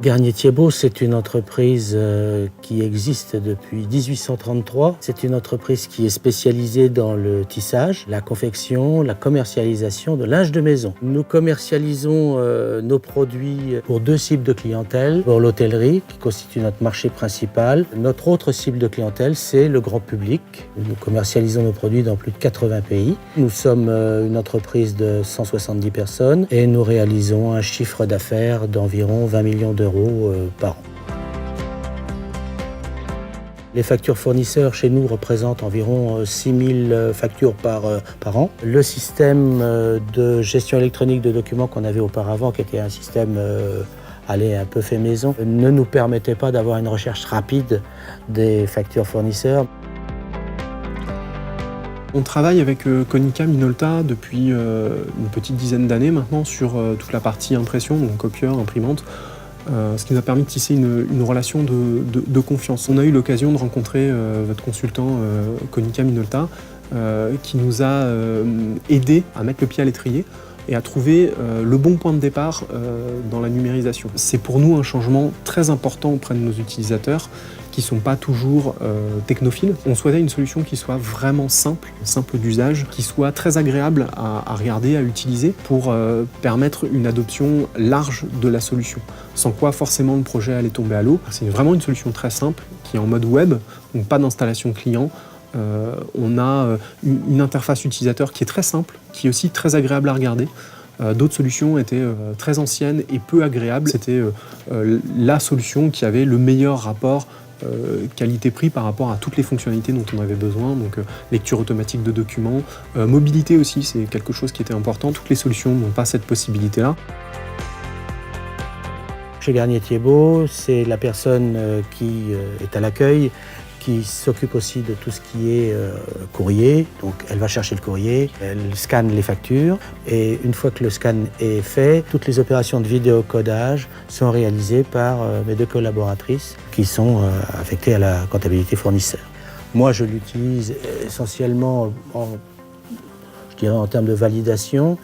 Garnier-Thiebaut, c'est une entreprise qui existe depuis 1833. C'est une entreprise qui est spécialisée dans le tissage, la confection, la commercialisation de linge de maison. Nous commercialisons nos produits pour deux cibles de clientèle. Pour l'hôtellerie, qui constitue notre marché principal. Notre autre cible de clientèle, c'est le grand public. Nous commercialisons nos produits dans plus de 80 pays. Nous sommes une entreprise de 170 personnes et nous réalisons un chiffre d'affaires d'environ 20 millions d'euros par an. Les factures fournisseurs chez nous représentent environ 6 000 factures par an. Le système de gestion électronique de documents qu'on avait auparavant, qui était un système un peu fait maison, ne nous permettait pas d'avoir une recherche rapide des factures fournisseurs. On travaille avec Konica Minolta depuis une petite dizaine d'années maintenant sur toute la partie impression, donc copieur, imprimante, ce qui nous a permis de tisser une relation de confiance. On a eu l'occasion de rencontrer votre consultant Konica Minolta qui nous a aidé à mettre le pied à l'étrier et à trouver le bon point de départ dans la numérisation. C'est pour nous un changement très important auprès de nos utilisateurs qui ne sont pas toujours technophiles. On souhaitait une solution qui soit vraiment simple d'usage, qui soit très agréable à regarder, à utiliser pour permettre une adoption large de la solution, sans quoi forcément le projet allait tomber à l'eau. C'est vraiment une solution très simple qui est en mode web, donc pas d'installation client. On a une interface utilisateur qui est très simple, qui est aussi très agréable à regarder. D'autres solutions étaient très anciennes et peu agréables. C'était la solution qui avait le meilleur rapport qualité-prix par rapport à toutes les fonctionnalités dont on avait besoin, donc lecture automatique de documents, mobilité aussi, c'est quelque chose qui était important. Toutes les solutions n'ont pas cette possibilité-là. Chez Garnier-Thiebaut, c'est la personne qui est à l'accueil, qui s'occupe aussi de tout ce qui est courrier. Donc elle va chercher le courrier, elle scanne les factures et une fois que le scan est fait, toutes les opérations de vidéocodage sont réalisées par mes deux collaboratrices qui sont affectées à la comptabilité fournisseur. Moi, je l'utilise essentiellement en termes de validation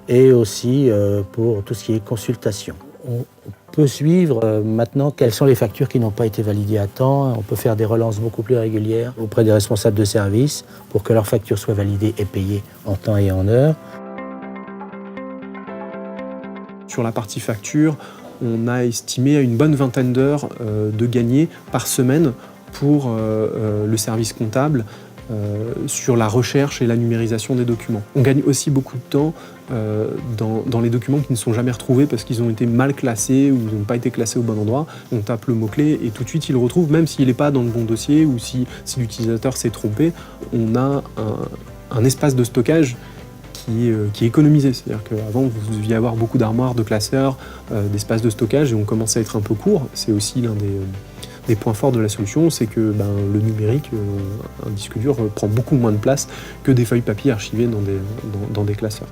et aussi pour tout ce qui est consultation. On peut suivre maintenant quelles sont les factures qui n'ont pas été validées à temps. On peut faire des relances beaucoup plus régulières auprès des responsables de service pour que leurs factures soient validées et payées en temps et en heure. Sur la partie facture, on a estimé à une bonne vingtaine d'heures de gagnées par semaine pour le service comptable sur la recherche et la numérisation des documents. On gagne aussi beaucoup de temps dans les documents qui ne sont jamais retrouvés parce qu'ils ont été mal classés ou ils n'ont pas été classés au bon endroit. On tape le mot-clé et tout de suite il le retrouve, même s'il n'est pas dans le bon dossier ou si l'utilisateur s'est trompé. On a un espace de stockage qui est économisé. C'est-à-dire qu'avant, vous deviez avoir beaucoup d'armoires, de classeurs, d'espaces de stockage et on commençait à être un peu court. C'est aussi l'un des points forts de la solution, c'est que le numérique, un disque dur, prend beaucoup moins de place que des feuilles papier archivées dans des classeurs.